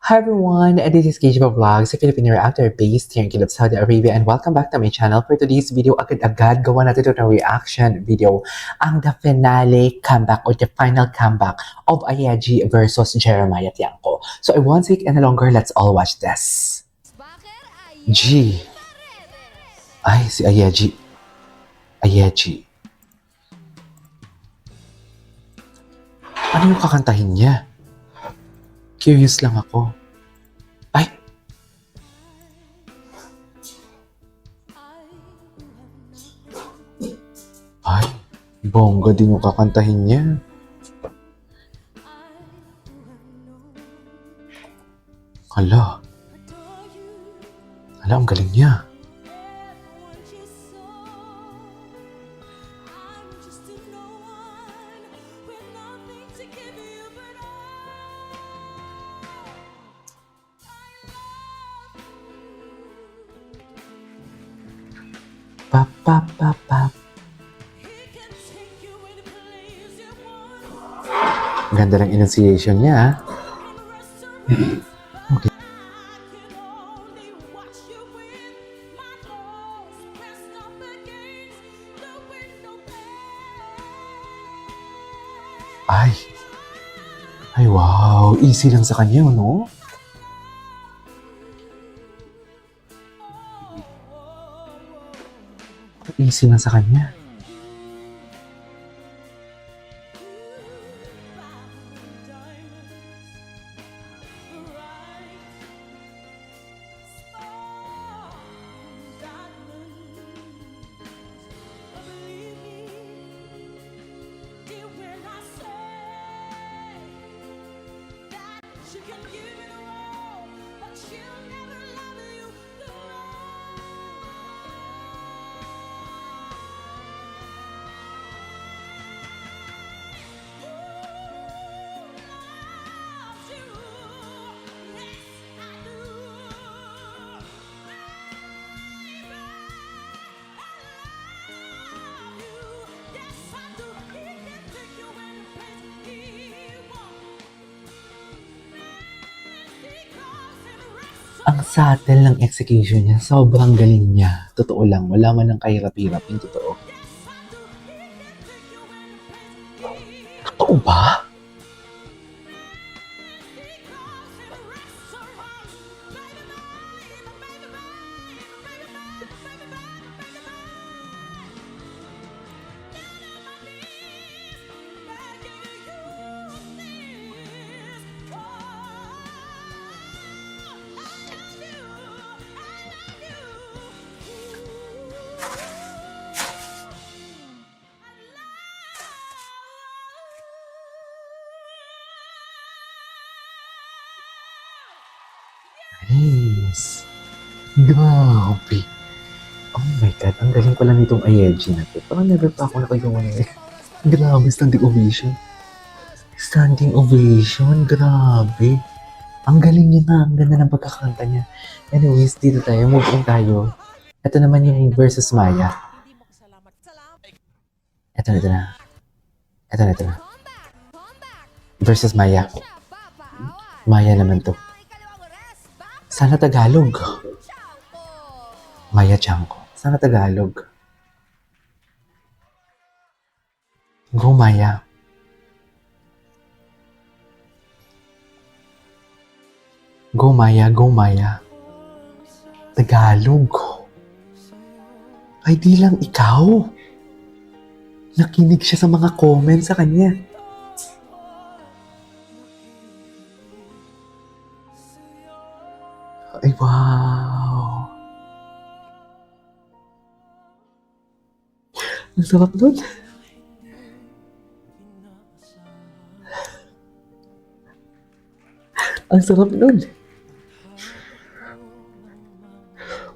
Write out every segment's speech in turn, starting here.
Hi everyone, this is Kijiba Vlogs, a Filipino reactor based here in Kingdom, Saudi Arabia, and welcome back to my channel. For today's video, agad-agad gawa natin ito ng reaction video, ang the finale comeback or the final comeback of Ayaji versus Jeremiah Tiangco. So I won't take any longer, let's all watch this. G. Ay, si Ayaji. Ayaji. Ano yung kakantahin niya? Curious lang ako. Ay! Ay, bongga din yung kakantahin niya. Hala. Hala, ang galing niya. Pap, pap, pap, pap. Ganda ng enunciation niya, ah. Okay. Ay. Ay, wow. Easy lang sa kanya, no? Easy lang sa kanya. Ang subtle ng execution niya, sobrang galing niya. Totoo lang, wala man ng kahirap-hirap, yung totoo. Totoo ba? Nice. Grabe. Oh my God, ang galing pala nitong Ayaji na to. Parang never pa ako nakagawa na eh. Grabe, standing ovation. Standing ovation, grabe. Ang galing niya na, ang ganda ng pagkakanta niya. Anyways, dito tayo, move on tayo. Ito naman yung versus Maya. Ito na. Ito na. Versus Maya. Maya naman to. Sana Tagalog. Maya Tiangco. Sana Tagalog. Go Maya. Go Maya, go Maya. Tagalog. Ay di lang ikaw. Nakinig siya sa mga comments sa kanya. Ay wow. Ang sarap nun. Ang sarap nun.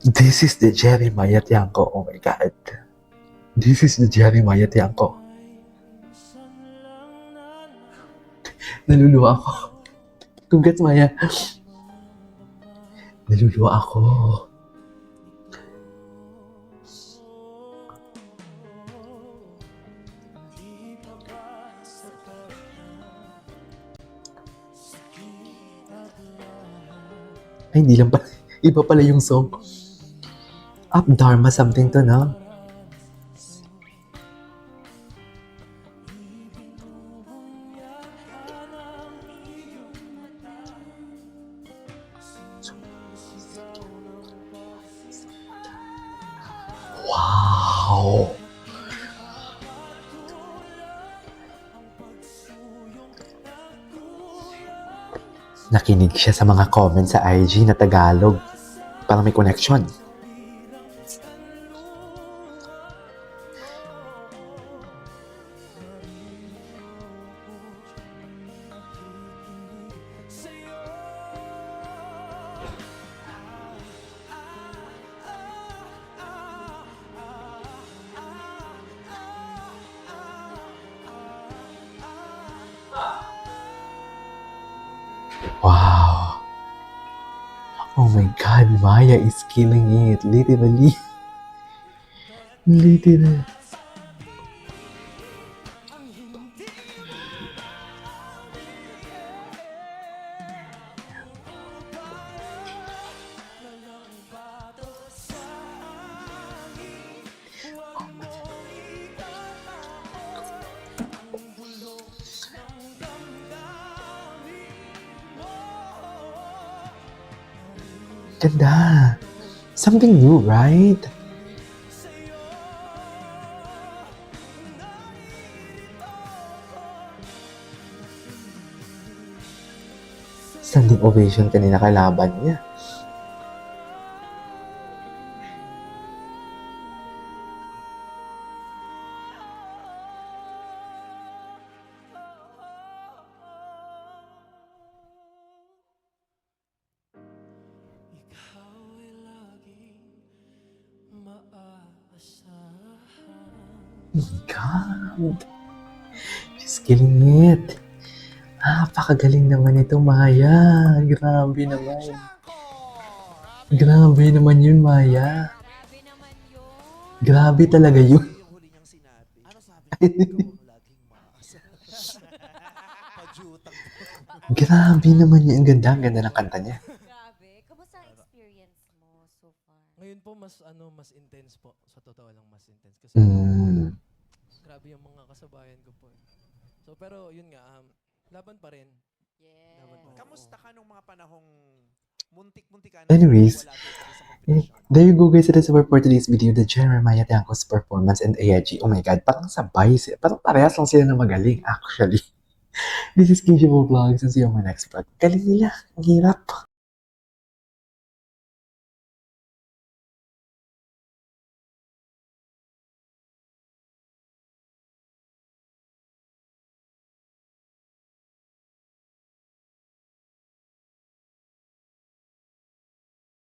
This is the Jeremiah Tiangco. Oh my God. This is the Jeremiah Tiangco. Naluluwa ako. Congrats, Maya. Naluluwa ako. Ay, hindi lang pala. Iba pala yung song. Up Dharma something to, no? Wow! Nakinig siya sa mga comments sa IG na Tagalog. Parang may connection. Wow! Oh my God, Maya is killing it. Literally. Literally. Ganda. Something new, right? Standing ovation kanina kalaban niya. Oh my God. She's killing it. Napakagaling naman ito, Maya. Grabe naman. Grabe naman yun, Maya. Grabe naman yun. Grabe talaga yun. Yung huli niyang sinabi. Ano sabi ko? Ikaw ang laging maasa. Pajutang. Grabe naman yun. Ang ganda ng kanta niya. Grabe. Kamusta ang experience mo so far? Ngayon po mas intense po. Sa totoo lang mas intense kasi grabe yung mga kasabayan ko po. So pero yun nga laban pa rin. Yeah. Laban pa rin. Kamusta ka nung mga panahong muntik-muntikan? Anyways, wala tayo sa kompetisyon? there you go guys. That's for today's video. The Jeremiah Tiangco's performance and AIG. Oh my God, parang sabay sila. Parang parehas lang sila na magaling actually. This is Kinship Vlogs and see you on my next vlog. Galing nila. Ang hirap.